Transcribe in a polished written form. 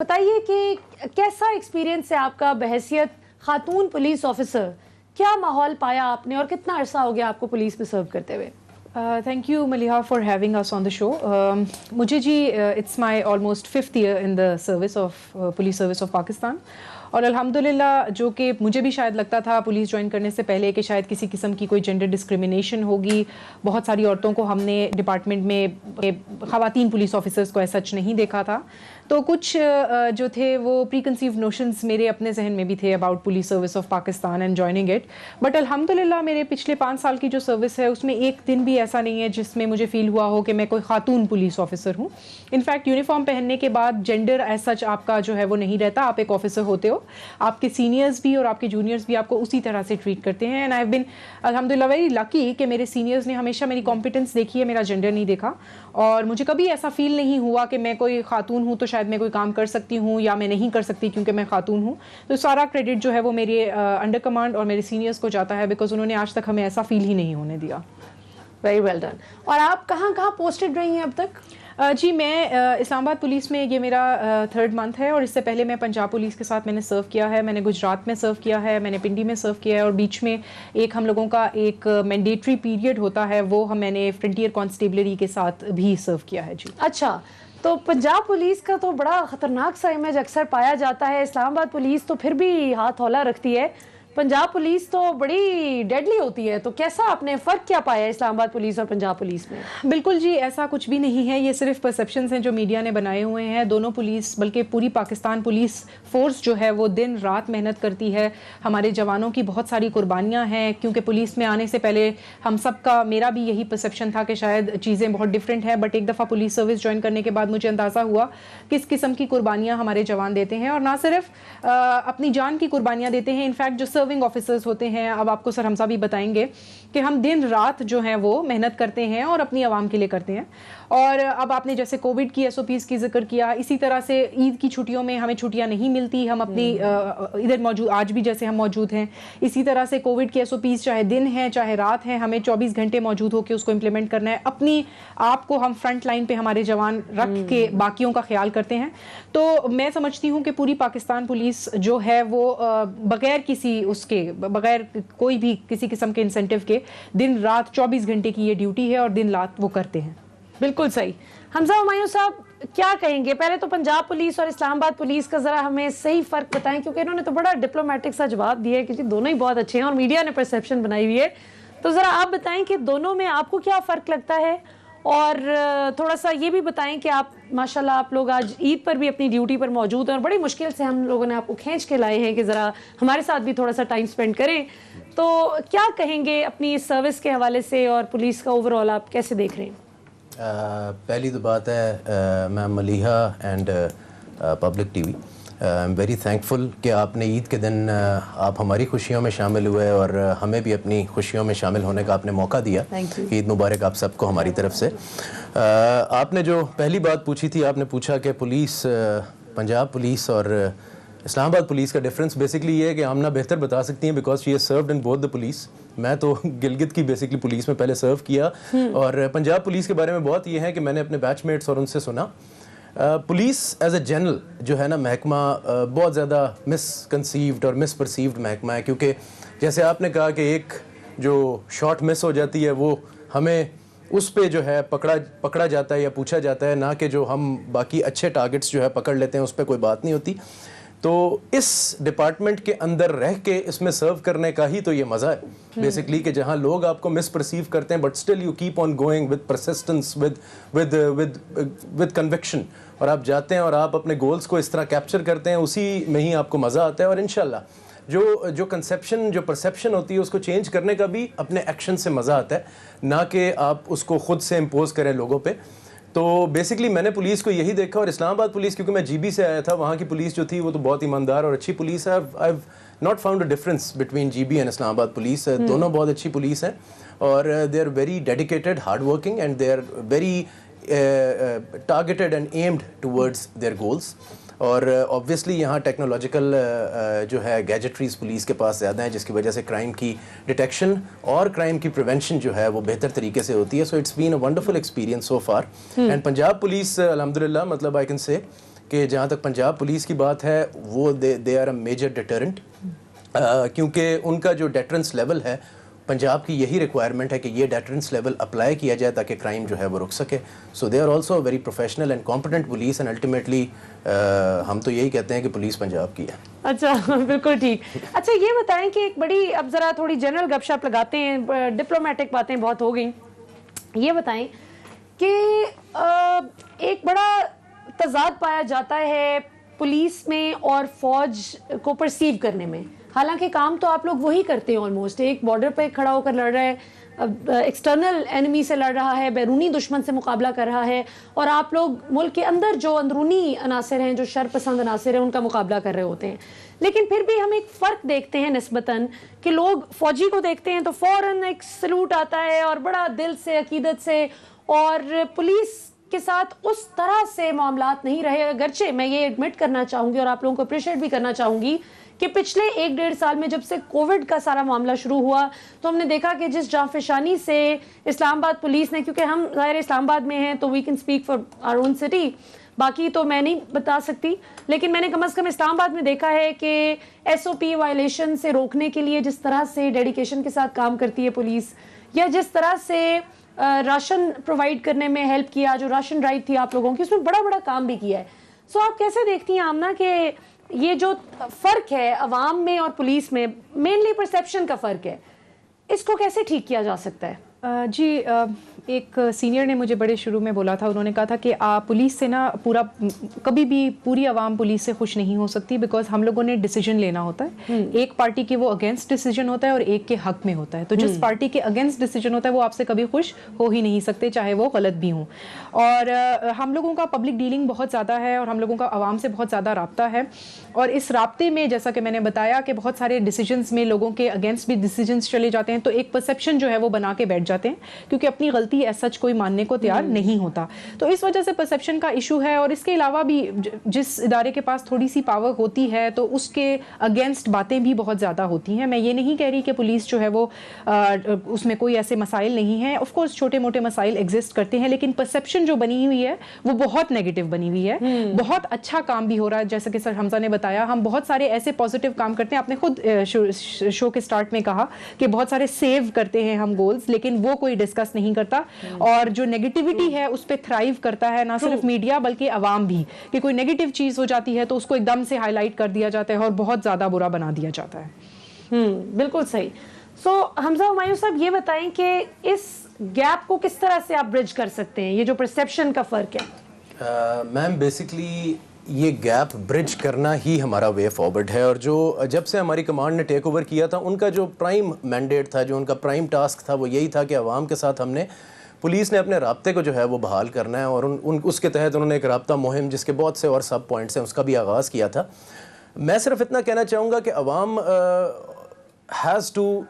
بتائیے کہ کیسا ایکسپیرینس ہے آپ کا بحیثیت خاتون پولیس آفیسر؟ کیا ماحول پایا آپ نے اور کتنا عرصہ ہو گیا آپ کو پولیس میں سرو کرتے ہوئے؟ Thank you Maliha for having us on the show. مجھے جی it's my almost 5th year in the service of police service of Pakistan. اور الحمدللہ جو کہ مجھے بھی شاید لگتا تھا پولیس جوائن کرنے سے پہلے کہ شاید کسی قسم کی کوئی جینڈر ڈسکریمنیشن ہوگی. بہت ساری عورتوں کو ہم نے ڈپارٹمنٹ میں خواتین پولیس آفیسرس کو ایسا سچ نہیں دیکھا تھا. تو کچھ جو تھے وہ پری کنسیو نوشنز میرے اپنے ذہن میں بھی تھے about police service of Pakistan and joining it. But الحمدللہ میرے پچھلے 5 سال کی جو سروس ہے اس میں ایک دن بھی ایسا نہیں ہے جس میں مجھے فیل ہوا ہو کہ میں کوئی خاتون پولیس آفیسر ہوں. انفیکٹ یونیفارم پہننے کے بعد جینڈر ایز سچ آپ کا جو ہے وہ نہیں رہتا. آپ ایک آفیسر ہوتے ہو, آپ کے سینئرز بھی اور آپ کے جونیئرز بھی آپ کو اسی طرح سے ٹریٹ کرتے ہیں. اینڈ آئی ہیو بن الحمدللہ ویری لکی کہ میرے سینئرز نے ہمیشہ میری کمپیٹنس دیکھی ہے, میرا جینڈر نہیں دیکھا. اور مجھے کبھی ایسا فیل نہیں ہوا کہ میں کوئی خاتون ہوں تو شاید میں کوئی کام کر سکتی ہوں یا میں نہیں کر سکتی کیونکہ میں خاتون ہوں. تو سارا کریڈٹ جو ہے وہ میرے انڈر کمانڈ اور میرے سینئرز کو جاتا ہے, بیکاز انہوں نے آج تک ہمیں ایسا فیل ہی نہیں ہونے دیا. Very well done. اور آپ کہاں کہاں پوسٹڈ رہی ہیں اب تک؟ جی میں اسلام آباد پولیس میں یہ میرا 3rd منتھ ہے, اور اس سے پہلے میں پنجاب پولیس کے ساتھ میں نے سرو کیا ہے. میں نے گجرات میں سرو کیا ہے, میں نے پنڈی میں سرو کیا ہے, اور بیچ میں ایک ہم لوگوں کا ایک مینڈیٹری پیریڈ ہوتا ہے وہ میں نے فرنٹیئر کانسٹیبلری کے ساتھ بھی سرو کیا ہے. جی اچھا, تو پنجاب پولیس کا تو بڑا خطرناک سا امیج اکثر پایا جاتا ہے. اسلام آباد پولیس تو پھر بھی ہاتھ ہولا رکھتی ہے, پنجاب پولیس تو بڑی ڈیڈلی ہوتی ہے. تو کیسا آپ نے فرق کیا پایا اسلام آباد پولیس اور پنجاب پولیس میں؟ بالکل جی, ایسا کچھ بھی نہیں ہے, یہ صرف پرسیپشنز ہیں جو میڈیا نے بنائے ہوئے ہیں. دونوں پولیس بلکہ پوری پاکستان پولیس فورس جو ہے وہ دن رات محنت کرتی ہے. ہمارے جوانوں کی بہت ساری قربانیاں ہیں, کیونکہ پولیس میں آنے سے پہلے ہم سب کا, میرا بھی یہی پرسیپشن تھا کہ شاید چیزیں بہت ڈفرینٹ ہیں. بٹ ایک دفعہ پولیس سروس جوائن کرنے کے بعد مجھے اندازہ ہوا کس قسم کی قربانیاں ہمارے جوان دیتے ہیں, اور نہ صرف اپنی جان کی قربانیاں دیتے ہیں. انفیکٹ جو سرونگ آفیسرز ہوتے ہیں, اب آپ کو سر حمزہ بھی بتائیں گے کہ ہم دن رات جو ہیں وہ محنت کرتے ہیں اور اپنی عوام کے لیے کرتے ہیں. اور اب آپ نے جیسے کووڈ کی SOPs کی ذکر کیا, اسی طرح سے عید کی چھٹیوں میں ہمیں چھٹیاں نہیں ملتی. ہم اپنی ادھر موجود, آج بھی جیسے ہم موجود ہیں, اسی طرح سے کووڈ کی SOPs چاہے دن ہیں چاہے رات ہیں, ہمیں 24 گھنٹے موجود ہو کے اس کو امپلیمنٹ کرنا ہے. اپنی آپ کو ہم فرنٹ لائن پہ ہمارے جوان رکھ کے باقیوں کا خیال کرتے ہیں. تو میں سمجھتی ہوں کہ پوری پاکستان پولیس جو ہے وہ بغیر کسی اس کے, بغیر کوئی بھی کسی قسم کے انسینٹو کے دن رات 24 گھنٹے کی یہ ڈیوٹی ہے اور دن رات وہ کرتے ہیں. بالکل صحیح. حمزہ ہمایوں صاحب کیا کہیں گے؟ پہلے تو پنجاب پولیس اور اسلام آباد پولیس کا ذرا ہمیں صحیح فرق بتائیں, کیونکہ انہوں نے تو بڑا ڈپلومیٹک سا جواب دیا ہے کہ جی دونوں ہی بہت اچھے ہیں اور میڈیا نے پرسیپشن بنائی ہوئی ہے. تو ذرا آپ بتائیں کہ دونوں میں آپ کو کیا فرق لگتا ہے, اور تھوڑا سا یہ بھی بتائیں کہ آپ ماشاءاللہ آپ لوگ آج عید پر بھی اپنی ڈیوٹی پر موجود ہیں اور بڑی مشکل سے ہم لوگوں نے آپ کو کھینچ کے لائے ہیں کہ ذرا ہمارے ساتھ بھی تھوڑا سا ٹائم سپینڈ کریں. تو کیا کہیں گے اپنی سروس کے حوالے سے اور پولیس کا اوور آل آپ کیسے دیکھ رہے ہیں؟ پہلی تو بات ہے ma'am Maliha and public T V, I am very thankful کہ آپ نے عید کے دن آپ ہماری خوشیوں میں شامل ہوئے اور ہمیں بھی اپنی خوشیوں میں شامل ہونے کا آپ نے موقع دیا. عید مبارک آپ سب کو ہماری طرف سے. آپ نے جو پہلی بات پوچھی تھی, آپ نے پوچھا کہ پولیس, پنجاب پولیس اور اسلام آباد پولیس کا ڈفرینس بیسکلی یہ ہے کہ آمنہ بہتر بتا سکتی ہیں because she has served in both the police. میں تو گلگت کی بیسکلی پولیس میں پہلے سرو کیا, اور پنجاب پولیس کے بارے میں بہت یہ ہے کہ میں نے اپنے بیچ میٹس اور ان سے سنا. پولیس ایز اے جنرل جو ہے نا محکمہ بہت زیادہ مس کنسیوڈ اور مس پرسیوڈ محکمہ ہے, کیونکہ جیسے آپ نے کہا کہ ایک جو شاٹ مس ہو جاتی ہے وہ ہمیں اس پہ جو ہے پکڑا جاتا ہے یا پوچھا جاتا ہے, نہ کہ جو ہم باقی اچھے ٹارگٹس جو ہے پکڑ لیتے ہیں اس پہ کوئی بات نہیں ہوتی. تو اس ڈپارٹمنٹ کے اندر رہ کے اس میں سرو کرنے کا ہی تو یہ مزہ ہے بیسکلی, کہ جہاں لوگ آپ کو مس پرسیو کرتے ہیں but still you keep on going with persistence with conviction, اور آپ جاتے ہیں اور آپ اپنے گولز کو اس طرح کیپچر کرتے ہیں, اسی میں ہی آپ کو مزہ آتا ہے. اور انشاءاللہ جو کنسیپشن جو پرسیپشن ہوتی ہے اس کو چینج کرنے کا بھی اپنے ایکشن سے مزہ آتا ہے, نہ کہ آپ اس کو خود سے امپوز کریں لوگوں پہ. تو بیسکلی میں نے پولیس کو یہی دیکھا, اور اسلام آباد پولیس کیونکہ میں GB سے آیا تھا, وہاں کی پولیس جو تھی وہ تو بہت ایماندار اور اچھی پولیس ہے. I have not found a difference between GB and Islamabad police. دونوں بہت اچھی پولیس ہیں, اور they are very dedicated, hard working, and they are very targeted and aimed towards their goals. اور آبویسلی یہاں ٹیکنالوجیکل جو ہے گیجٹریز پولیس کے پاس زیادہ ہیں, جس کی وجہ سے کرائم کی ڈیٹیکشن اور کرائم کی پریونشن جو ہے وہ بہتر طریقے سے ہوتی ہے. So it's been a wonderful experience so far. And Punjab police الحمدللہ, مطلب آئی کین سے کہ جہاں تک پنجاب پولیس کی بات ہے وہ they are a major deterrent, کیونکہ ان کا جو ڈیٹرنس لیول ہے پنجاب کی یہی ریکوائرمنٹ ہے کہ یہ ڈیٹرنس لیول اپلائی کیا جائے تاکہ کرائم جو ہے وہ رک سکے. So they are also very professional and competent police and ultimately ہم تو یہی کہتے ہیں کہ پولیس پنجاب کی ہے. اچھا بالکل ٹھیک. اچھا یہ بتائیں کہ ایک بڑی، اب ذرا تھوڑی جنرل گپ شپ لگاتے ہیں، ڈپلومیٹک باتیں بہت ہو گئیں. یہ بتائیں کہ ایک بڑا تضاد پایا جاتا ہے پولیس میں اور فوج کو پرسیو کرنے میں، حالانکہ کام تو آپ لوگ وہی کرتے ہیں آلموسٹ. ایک بارڈر پہ کھڑا ہو کر لڑ رہا ہے، ایکسٹرنل اینیمی سے لڑ رہا ہے، بیرونی دشمن سے مقابلہ کر رہا ہے، اور آپ لوگ ملک کے اندر جو اندرونی عناصر ہیں، جو شر پسند عناصر ہیں، ان کا مقابلہ کر رہے ہوتے ہیں. لیکن پھر بھی ہم ایک فرق دیکھتے ہیں نسبتاً کہ لوگ فوجی کو دیکھتے ہیں تو فوراً ایک سلوٹ آتا ہے اور بڑا دل سے، عقیدت سے، اور پولیس کے ساتھ اس طرح سے معاملات نہیں رہے. اگرچہ میں یہ ایڈمٹ کرنا چاہوں گی اور آپ لوگوں کو اپریشیٹ بھی کرنا چاہوں گی کہ پچھلے 1-1.5 سال میں جب سے کووڈ کا سارا معاملہ شروع ہوا تو ہم نے دیکھا کہ جس جانفشانی سے اسلام آباد پولیس نے، کیونکہ ہم ظاہر اسلام آباد میں ہیں تو we can speak for our own city, باقی تو میں نہیں بتا سکتی، لیکن میں نے کم از کم اسلام آباد میں دیکھا ہے کہ ایس او پی وائلیشن سے روکنے کے لیے جس طرح سے ڈیڈیکیشن کے ساتھ کام کرتی ہے پولیس، یا جس طرح سے راشن پرووائڈ کرنے میں ہیلپ کیا، جو راشن ڈرائیو تھی آپ لوگوں کی، اس میں بڑا بڑا کام بھی کیا ہے. سو آپ کیسے دیکھتی ہیں آمنہ کہ یہ جو فرق ہے عوام میں اور پولیس میں، مینلی پرسیپشن کا فرق ہے، اس کو کیسے ٹھیک کیا جا سکتا ہے؟ جی ایک سینئر نے مجھے بڑے شروع میں بولا تھا، انہوں نے کہا تھا کہ پولیس سے نا کبھی بھی پوری عوام پولیس سے خوش نہیں ہو سکتی، بیکاز ہم لوگوں نے ڈیسیجن لینا ہوتا ہے. ایک پارٹی کے وہ اگینسٹ ڈیسیجن ہوتا ہے اور ایک کے حق میں ہوتا ہے. تو جس پارٹی کے اگینسٹ ڈیسیجن ہوتا ہے وہ آپ سے کبھی خوش ہو ہی نہیں سکتے، چاہے وہ غلط بھی ہوں. اور ہم لوگوں کا پبلک ڈیلنگ بہت زیادہ ہے اور ہم لوگوں کا عوام سے بہت زیادہ رابطہ ہے، اور اس رابطے میں جیسا کہ میں نے بتایا کہ بہت سارے ڈیسیجنس میں لوگوں کے اگینسٹ بھی ڈیسیجنس چلے جاتے ہیں، تو ایک پرسیپشن جو ہے وہ بنا کے بیٹھ جاتے ہیں، کیونکہ اپنی غلطی ایز سچ کوئی ماننے کو تیار نہیں ہوتا. تو اس وجہ سے پرسیپشن کا ایشو ہے. اور اس کے علاوہ بھی جس ادارے کے پاس تھوڑی سی پاور ہوتی ہے تو اس کے اگینسٹ باتیں بھی بہت زیادہ ہوتی ہیں. میں یہ نہیں کہہ رہی کہ پولیس جو ہے وہ اس میں کوئی ایسے مسائل نہیں ہیں، آف کورس چھوٹے موٹے مسائل ایگزسٹ کرتے ہیں، لیکن پرسیپشن جو بنی ہوئی ہے وہ بہت نیگیٹو بنی ہوئی ہے. بہت اچھا کام بھی ہو رہا ہے، جیسے کہ سر حمزہ نے بتایا، ہم بہت سارے ایسے پازیٹیو کام کرتے ہیں. آپ نے خود شو کے سٹارٹ میں کہا کہ بہت سارے سیو کرتے ہیں ہم گولز، لیکن وہ کوئی ڈسکس نہیں کرتا. اور جو نیگیٹیوٹی ہے اس پہ تھرائیو کرتا ہے نہ صرف میڈیا بلکہ عوام بھی، کہ کوئی نیگیٹو چیز ہو جاتی ہے تو اس کو ایک دم سے ہائی لائٹ کر دیا جاتا ہے اور بہت زیادہ برا بنا دیا جاتا ہے. بالکل صحیح. سو حمزہ ہمایوں صاحب یہ بتائیں کہ اس گیپ کو کس طرح سے آپ برج کر سکتے ہیں، یہ جو پرسیپشن کا فرق ہے؟ میم بیسکلی یہ گیپ برج کرنا ہی ہمارا وے فارورڈ ہے. اور جو جب سے ہماری کمانڈ نے ٹیک اوور کیا تھا، ان کا جو پرائم مینڈیٹ تھا، جو ان کا پرائم ٹاسک تھا، وہ یہی تھا کہ عوام کے ساتھ ہم نے، پولیس نے اپنے رابطے کو جو ہے وہ بحال کرنا ہے. اور اس کے تحت انہوں نے ایک رابطہ مہم، جس کے بہت سے اور سب پوائنٹس ہیں، اس کا بھی آغاز کیا تھا. میں صرف اتنا کہنا چاہوں گا کہ عوام ہیز ٹو